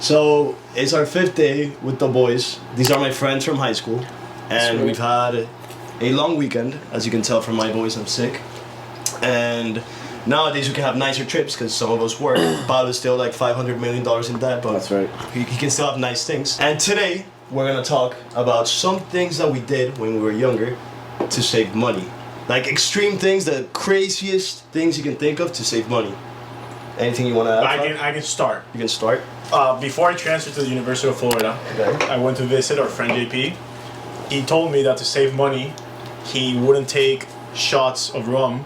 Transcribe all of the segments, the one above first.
So it's our 5th day with the boys. These are my friends from high school, and we've had a long weekend. As you can tell from my voice, I'm sick. And nowadays we can have nicer trips because some of us work. Bob is still like $500 million in debt, but that's right. He can still have nice things. And today we're gonna talk about some things that we did when we were younger to save money. Like extreme things, the craziest things you can think of to save money. Anything you want to add? I can start. You can start. Before I transferred to the University of Florida, Okay. I went to visit our friend JP. He told me that to save money, he wouldn't take shots of rum.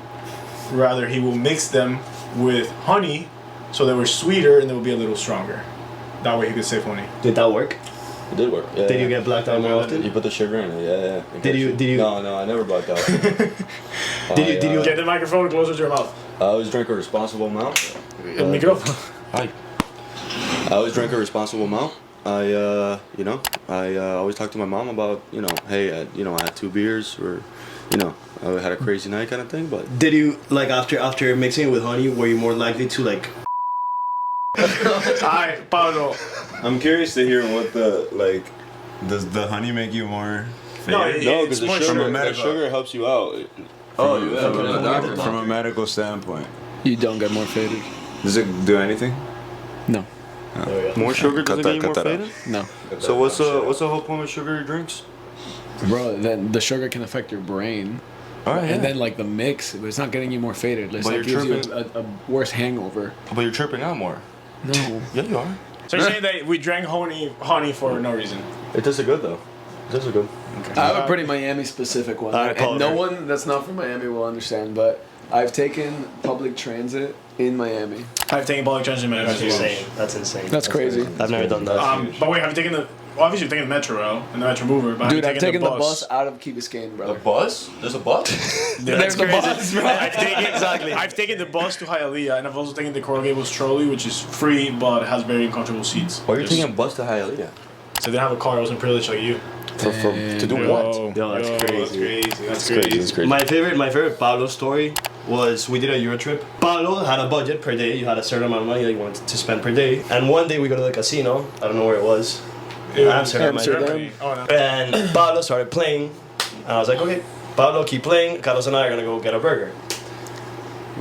Rather, he will mix them with honey so they were sweeter and they would be a little stronger. That way he could save money. Did that work? It did work. Yeah, Did you get blacked out more often? You put the sugar in it. Yeah. Did you? No, I never blacked out. Did you? Get the microphone closer to your mouth. I always drink a responsible amount. El micrófono. Hi. I always drink a responsible amount. I always talk to my mom about, hey, I had 2 beers or, I had a crazy night kind of thing, but. Did you, like, after mixing it with honey, were you more likely to, like... Hi, Pablo. I'm curious to hear what does the honey make you more faded? No, because more the sugar helps you out. From a medical standpoint. You don't get more faded. Does it do anything? No. More sugar doesn't get you more faded? No. So what's the whole point of sugary drinks? Bro, then the sugar can affect your brain. Alright, And then like the mix, but it's not getting you more faded. It's But like you're gives you a worse hangover. But you're tripping out more. No. Yeah, you are. So you're saying that we drank honey for no reason? It does it good though. It does it good. I have a pretty Miami specific one. Alright, And no Paul. one that's not from Miami will understand, but I've taken public transit in Miami. I've taken public transit in Miami. That's insane. That's insane. That's crazy. I've never done that. But wait, have you taken the... Obviously, you've taken the Metro rail and the Metro Mover, but Dude, have I've you taken the bus out of Key Biscayne, brother. bus? There's a bus? There's the bus, bro. I've taken the bus to Hialeah, and I've also taken the Coral Gables trolley, which is free, but has very uncomfortable seats. Why are you taking a bus to Hialeah? So I didn't have a car, I wasn't privileged like you. To do what? Yo, that's crazy. That's crazy. That's crazy. My favorite Pablo story was we did a Euro trip. Pablo had a budget per day. You had a certain amount of money that you wanted to spend per day. And one day we go to the casino. I don't know where it was. Amsterdam. Oh, no. And Pablo started playing. And I was like, okay, Pablo, keep playing. Carlos and I are going to go get a burger.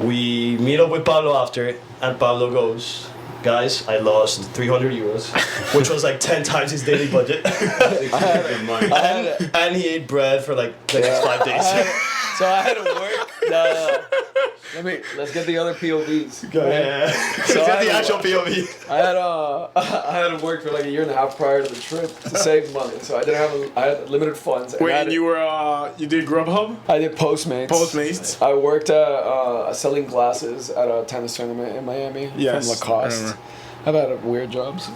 We meet up with Pablo after, and Pablo goes, guys, I lost 300 euros, which was like 10 times his daily budget. And he ate bread for like the next 5 days. So I had to work. No. Let's get the other POVs. Go ahead. So Get I the had actual POV. I had to work for like a year and a half prior to the trip to save money. So I had limited funds. And Wait, you did Grubhub? I did Postmates. Postmates? I worked selling glasses at a tennis tournament in Miami Yes, from Lacoste. I've had weird jobs.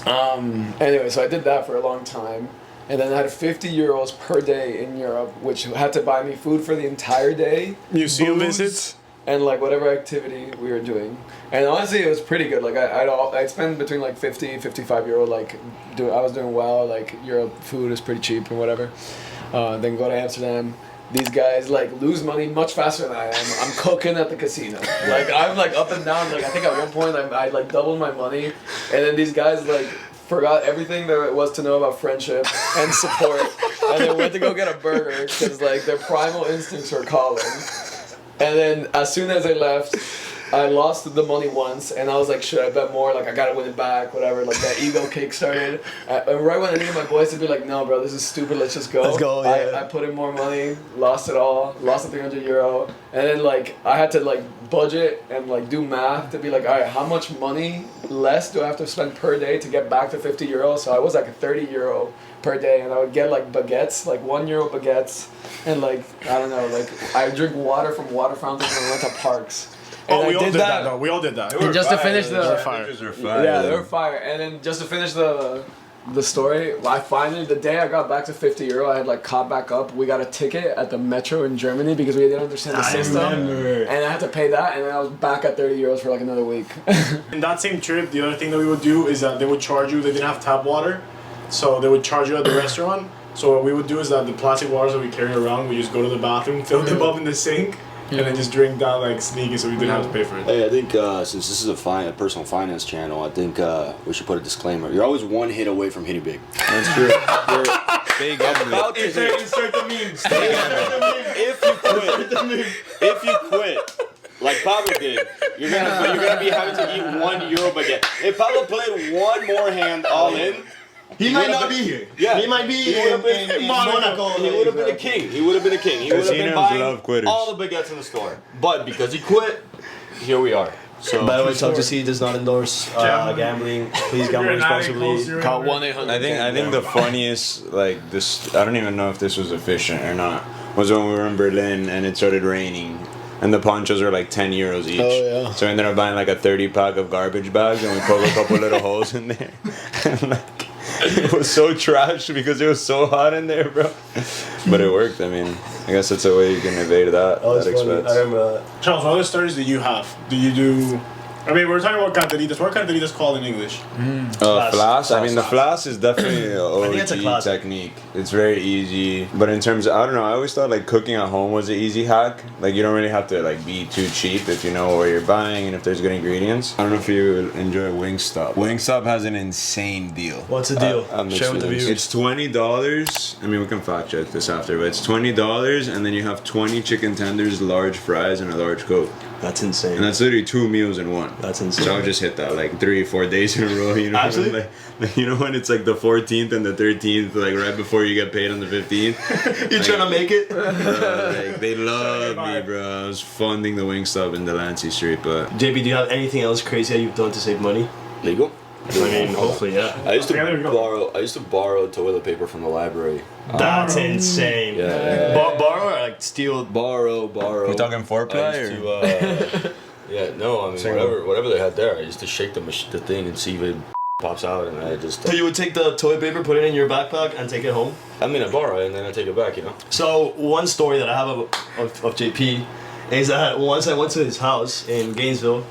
Anyway, so I did that for a long time. And then I had 50 euros per day in Europe, which had to buy me food for the entire day. Museum booze, visits? and like whatever activity we were doing. And honestly, it was pretty good. Like I'd spend between like 50, 55 euro. Like I was doing well. Like Europe food is pretty cheap and whatever. Then go to Amsterdam. These guys like lose money much faster than I am. I'm cooking at the casino. Like I'm like up and down. Like I think at one point I like doubled my money, and then these guys like forgot everything there was to know about friendship and support, and they went to go get a burger because like their primal instincts were calling. And then as soon as they left, I lost the money once, and I was like, should I bet more? Like, I gotta win it back, whatever. Like, that ego kick started. And right when I needed my boys to be like, no, bro, this is stupid, let's just go. Let's go, yeah. I put in more money, lost it all, lost the 300 euro. And then, like, I had to, like, budget and, like, do math to be like, all right, how much money less do I have to spend per day to get back to 50 euros? So I was, like, 30 euro per day, and I would get, like, baguettes, like, 1 euro baguettes. And, like, I don't know, like, I drink water from water fountains and I went to parks. And we all did that though. We all did that. And just to finish Pictures are fire. yeah, they were fire. And then just to finish the story, I finally, the day I got back to 50 euro, I had like caught back up. We got a ticket at the metro in Germany because we didn't understand the system. remember. And I had to pay that, and then I was back at 30 euros for like another week. In that same trip, the other thing that we would do is that they would charge you. They didn't have tap water, so they would charge you at the restaurant. So what we would do is that the plastic waters that we carry around, we just go to the bathroom, fill them up in the sink, and then just drink down like sneaky so we didn't have to pay for it. Hey, I think since this is a personal finance channel, I think we should put a disclaimer. You're always one hit away from hitting big. That's true. Stay gambling. Insert the memes. If you quit, like Pablo did, you're gonna be having to eat €1 baguette. If Pablo played one more hand all in, He might not be here. Yeah. He might be in Monaco. He would have been a king. He would have been a king. He would have been Casinos buying love quitters. all the baguettes in the store. But because he quit, here we are. So By the way, Talk to C does not endorse gambling. Please gamble responsibly. Call 1-800. I think the funniest, like this, I don't even know if this was efficient or not, was when we were in Berlin and it started raining. And the ponchos were like €10 each. Oh, yeah. So we ended up buying like a 30-pack of garbage bags and we poked a couple little holes in there. And like, it was so trashed because it was so hot in there, bro. But it worked. I mean, I guess that's a way you can evade that expense. I remember that. Charles, what other stories do you have? Do you do? I mean, we're talking about cantaritas. What are cantaritas called in English? Flasks. I mean, the flask is definitely an think it's a OG classic. technique. It's very easy. But in terms of, I don't know, I always thought like cooking at home was an easy hack. Like you don't really have to like be too cheap if you know where you're buying and if there's good ingredients. I don't know if you enjoy Wingstop. Wingstop has an insane deal. What's the deal? Share with the viewers. It's $20. I mean, we can fact check this after, but it's $20 and then you have 20 chicken tenders, large fries, and a large Coke. That's insane. And that's literally 2 meals in one. That's insane. So I'll just hit that like 3-4 days in a row. You know, Absolutely. like, you know when it's like the 14th and the 13th, like right before you get paid on the 15th. You're trying to make it? Like, they love me, bro. I was funding the Wingstop in Delancey Street, but JB, do you have anything else crazy that you've done to save money? legal. I mean, hopefully, yeah. I used to Okay, there we go. borrow toilet paper from the library. That's insane. Yeah. Borrow or like steal? Borrow. we're talking foreplay I or? used to, yeah, no, I mean whatever they had there. I used to shake the thing and see if it pops out, and I just. So you would take the toilet paper, put it in your backpack, and take it home? I mean, I borrow it and then I take it back, you know. So one story that I have of JP is that once I went to his house in Gainesville,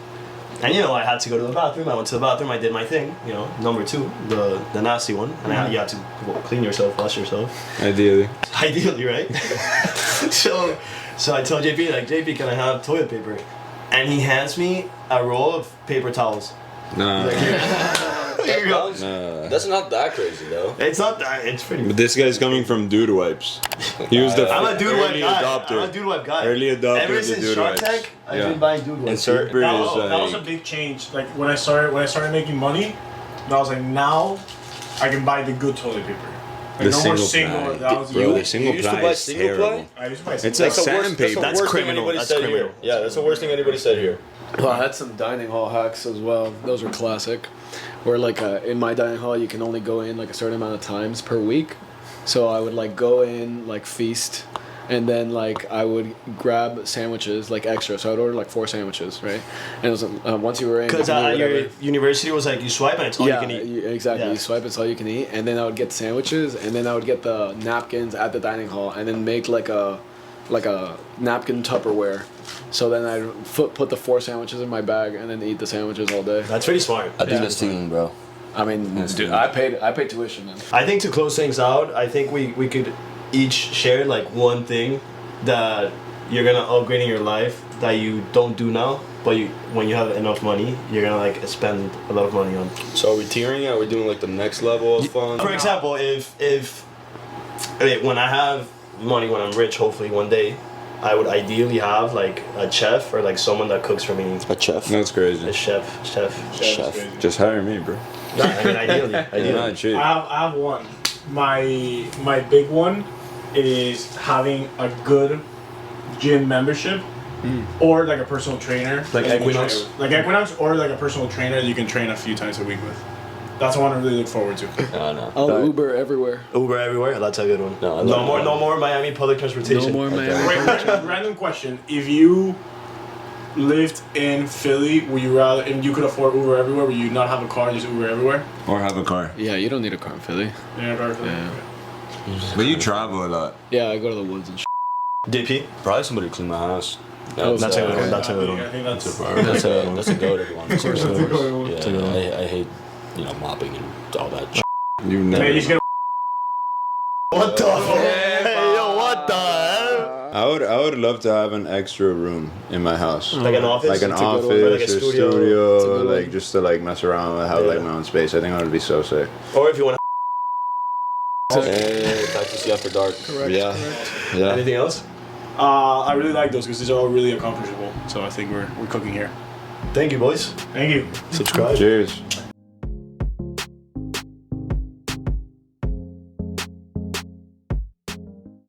and you know I had to go to the bathroom. I went to the bathroom. I did my thing. You know, number 2, the nasty one, and you have to clean yourself, wash yourself. Ideally. Ideally, right? so I told JP like, JP, can I have toilet paper? And he hands me a roll of paper towels. Nah. Like, here you go. Nah. That's not that crazy though. It's not that. It's pretty. But this guy's coming from dude wipes. He was the I'm a dude wipe early guy. adopter. I'm a dude wipe guy. Early adopter Ever of the since dude Shark wipes. Tank, I've Yeah. been buying dude wipes. And Serper That is was a like. big change. Like when I started making money, and I was like, now I can buy the good toilet paper. Like The no more single single. ply. That was Bro, you. the single you used to ply buy is single terrible. ply? I used to buy It's single. like That's the worst- sandpaper. That's worst thing criminal. anybody That's said criminal. here. Yeah, that's the worst thing anybody said here. Well, I had some dining hall hacks as well. Those were classic. Where like in my dining hall, you can only go in like a certain amount of times per week. So I would like go in, like feast, and then like I would grab sandwiches like extra. So I'd order like 4 sandwiches, right? And it was once you were in, Because you can do at your whatever. university was like you swipe and it's all you can eat. Exactly. Yeah. You swipe, it's all you can eat, and then I would get the sandwiches, and then I would get the napkins at the dining hall, and then make like a napkin Tupperware. So then I'd put the 4 sandwiches in my bag, and then eat the sandwiches all day. That's pretty smart. I think that's stealing, bro. I mean, dude, I paid tuition, man. I think to close things out, I think we could each share like one thing that you're gonna upgrade in your life that you don't do now, but when you have enough money, you're gonna like spend a lot of money on. So are we tiering it? Are we doing like the next level of fun? For example, if okay, when I have money, when I'm rich, hopefully one day, I would ideally have like a chef or like someone that cooks for me. A chef. That's A crazy. Chef. Just hire me, bro. No, I mean ideally. Nah, shit. I have one. My big one is having a good gym membership or like a personal trainer. Like that you can Equinox? train with. Like Equinox or like a personal trainer that you can train a few times a week with. That's one I really look forward to. No. I'll Uber everywhere. Uber everywhere. That's a good one. No, I love No more Miami public transportation. No more Miami. Wait, random question. If you lived in Philly, would you rather, if you could afford Uber everywhere, would you not have a car and just Uber everywhere? Or have a car. Yeah, you don't need a car in Philly. Yeah, car Philly. Yeah. But you travel a lot. Yeah, I go to the woods and shit. DP. Probably somebody to clean my house. That's a good one. That's a good I one. think that's That's a goated one. That's a good one. Yeah, I hate mopping and all that. You Hey, never. you should get What the? Hey, yo, what the hell? I would love to have an extra room in my house. Like an office? Like an It's a good one. office Or like a or studio. studio, It's a good like one. just to like mess around and have like my own space. I think that would be so sick. Or if you want Hey, practice after dark. Correct. Yeah. to. Yeah. Anything else? I really like those because these are all really accomplishable. So I think we're cooking here. Thank you, boys. Thank you. Subscribe. Cheers.